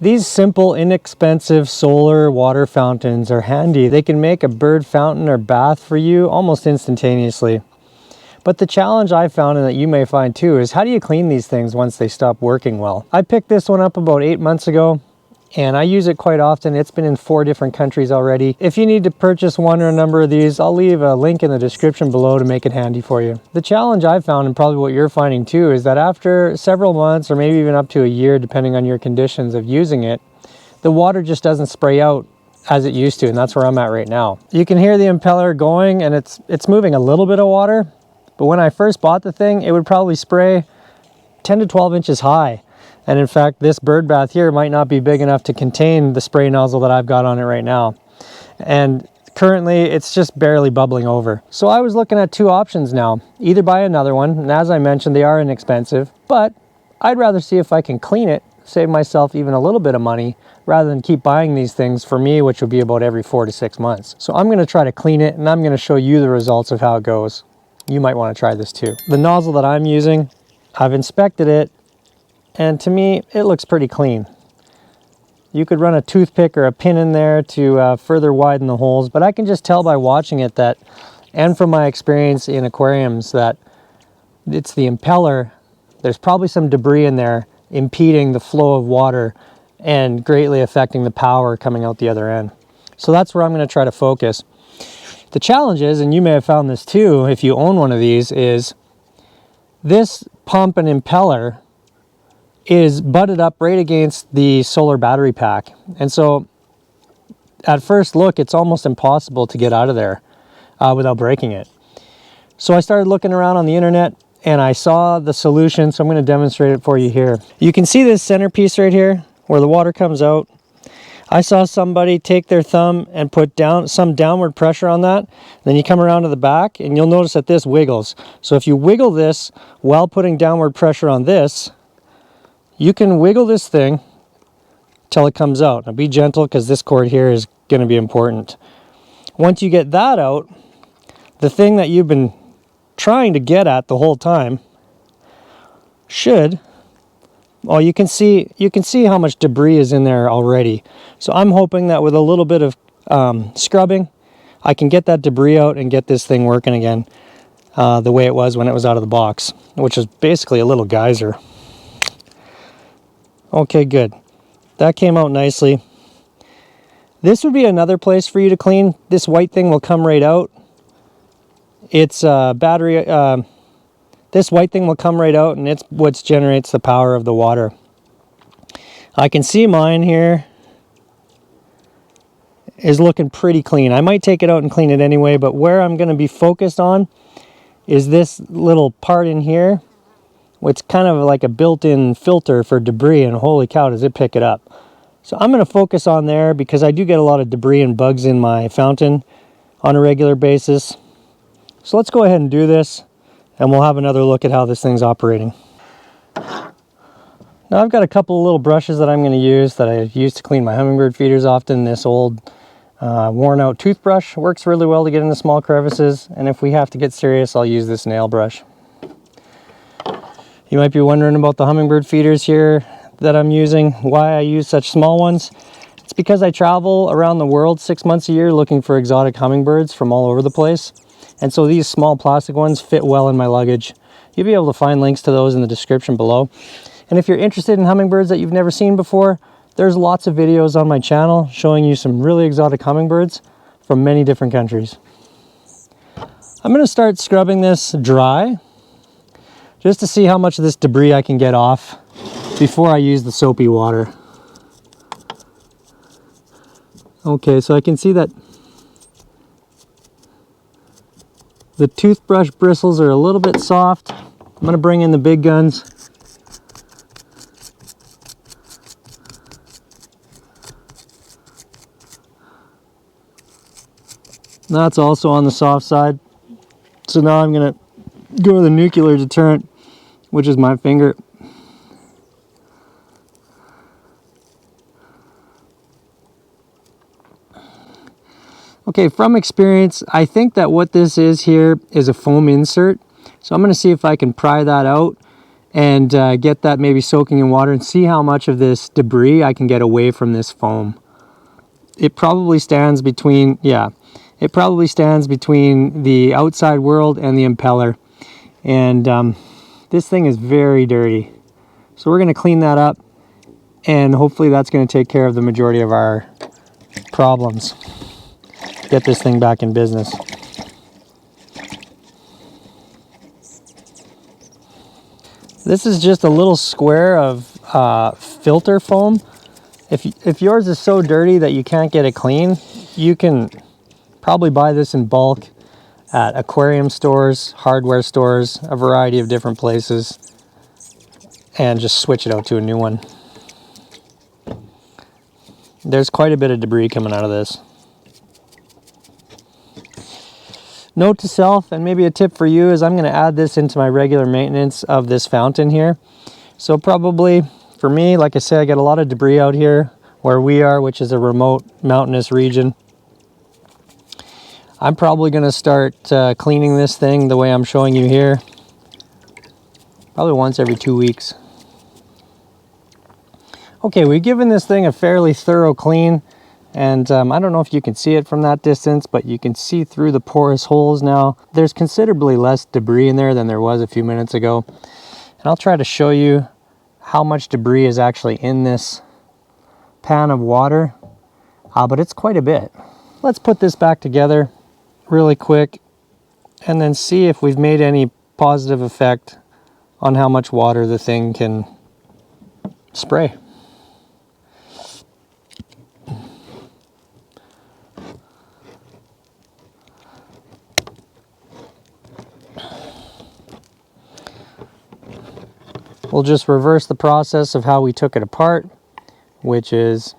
These simple, inexpensive solar water fountains are handy. They can make a bird fountain or bath for you almost instantaneously. But the challenge I found, and that you may find too, is how do you clean these things once they stop working well? I picked this one up about 8 months ago, and I use it quite often. It's been in 4 different countries already. If you need to purchase one or a number of these, I'll leave a link in the description below to make it handy for you. The challenge I've found, and probably what you're finding too, is that after several months or maybe even up to a year, depending on your conditions of using it, the water just doesn't spray out as it used to, and that's where I'm at right now. You can hear the impeller going, and it's moving a little bit of water, but when I first bought the thing, it would probably spray 10 to 12 inches high. And in fact, this bird bath here might not be big enough to contain the spray nozzle that I've got on it right now. And currently, it's just barely bubbling over. So I was looking at 2 options now. Either buy another one, and as I mentioned, they are inexpensive, but I'd rather see if I can clean it, save myself even a little bit of money, rather than keep buying these things for me, which would be about every 4 to 6 months. So I'm gonna try to clean it, and I'm gonna show you the results of how it goes. You might wanna try this too. The nozzle that I'm using, I've inspected it, and to me, it looks pretty clean. You could run a toothpick or a pin in there to further widen the holes, but I can just tell by watching it that, and from my experience in aquariums, that it's the impeller. There's probably some debris in there impeding the flow of water and greatly affecting the power coming out the other end. So that's where I'm going to try to focus. The challenge is, and you may have found this too if you own one of these, is this pump and impeller is butted up right against the solar battery pack. And so at first look, it's almost impossible to get out of there without breaking it. So I started looking around on the internet and I saw the solution, so I'm going to demonstrate it for you here. You can see this centerpiece right here where the water comes out. I saw somebody take their thumb and put down some downward pressure on that. Then you come around to the back and you'll notice that this wiggles. So if you wiggle this while putting downward pressure on this, you can wiggle this thing till it comes out. Now be gentle because this cord here is going to be important. Once you get that out, the thing that you've been trying to get at the whole time should, well, you can see how much debris is in there already. So I'm hoping that with a little bit of scrubbing, I can get that debris out and get this thing working again the way it was when it was out of the box, which is basically a little geyser. Okay, good. That came out nicely. This would be another place for you to clean. This white thing will come right out. It's battery. This white thing will come right out, and it's what generates the power of the water. I can see mine here is looking pretty clean. I might take it out and clean it anyway, but where I'm going to be focused on is this little part in here. It's kind of like a built-in filter for debris, and holy cow, does it pick it up. So I'm going to focus on there because I do get a lot of debris and bugs in my fountain on a regular basis. So let's go ahead and do this, and we'll have another look at how this thing's operating. Now I've got a couple of little brushes that I'm going to use that I use to clean my hummingbird feeders often. This old worn out toothbrush works really well to get into small crevices, and if we have to get serious, I'll use this nail brush. You might be wondering about the hummingbird feeders here that I'm using, why I use such small ones. It's because I travel around the world 6 months a year looking for exotic hummingbirds from all over the place. And so these small plastic ones fit well in my luggage. You'll be able to find links to those in the description below. And if you're interested in hummingbirds that you've never seen before, there's lots of videos on my channel showing you some really exotic hummingbirds from many different countries. I'm going to start scrubbing this dry, just to see how much of this debris I can get off before I use the soapy water. Okay, so I can see that the toothbrush bristles are a little bit soft. I'm going to bring in the big guns. That's also on the soft side. So now I'm going to go to the nuclear deterrent, which is my finger. Okay, from experience, I think that what this is here is a foam insert. So I'm going to see if I can pry that out and get that maybe soaking in water and see how much of this debris I can get away from this foam. It probably stands between, yeah, it probably stands between the outside world and the impeller. And this thing is very dirty. So we're gonna clean that up, and hopefully that's gonna take care of the majority of our problems. Get this thing back in business. This is just a little square of filter foam. If yours is so dirty that you can't get it clean, you can probably buy this in bulk at aquarium stores, hardware stores, a variety of different places, and just switch it out to a new one. There's quite a bit of debris coming out of this. Note to self, and maybe a tip for you, is I'm going to add this into my regular maintenance of this fountain here. So probably for me, like I said, I get a lot of debris out here where we are, which is a remote mountainous region. I'm probably going to start cleaning this thing the way I'm showing you here, probably once every 2 weeks. Okay, we've given this thing a fairly thorough clean, and I don't know if you can see it from that distance, but you can see through the porous holes now. There's considerably less debris in there than there was a few minutes ago. And I'll try to show you how much debris is actually in this pan of water, but it's quite a bit. Let's put this back together really quick and then see if we've made any positive effect on how much water the thing can spray. We'll just reverse the process of how we took it apart, which is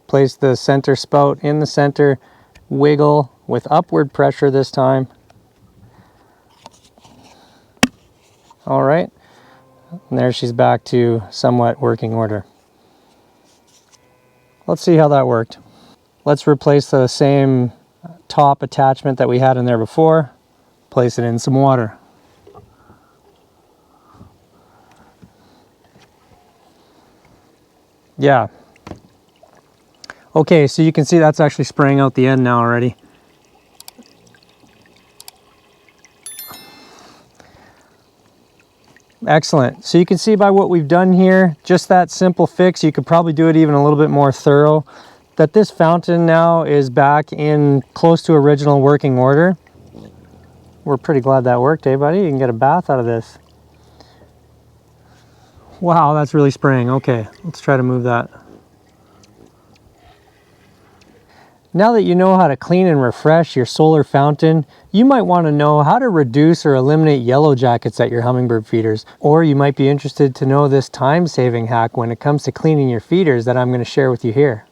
place the center spout in the center, wiggle with upward pressure this time. All right, and there she's back to somewhat working order. Let's see how that worked. Let's replace the same top attachment that we had in there before, place it in some water. Yeah. Okay, so you can see that's actually spraying out the end now already. Excellent. So you can see by what we've done here, just that simple fix, you could probably do it even a little bit more thorough, that this fountain now is back in close to original working order. We're pretty glad that worked, eh, buddy? You can get a bath out of this. Wow, that's really spraying. Okay, let's try to move that. Now that you know how to clean and refresh your solar fountain, you might want to know how to reduce or eliminate yellow jackets at your Hummingbird feeders. Or you might be interested to know this time-saving hack when it comes to cleaning your feeders that I'm going to share with you here.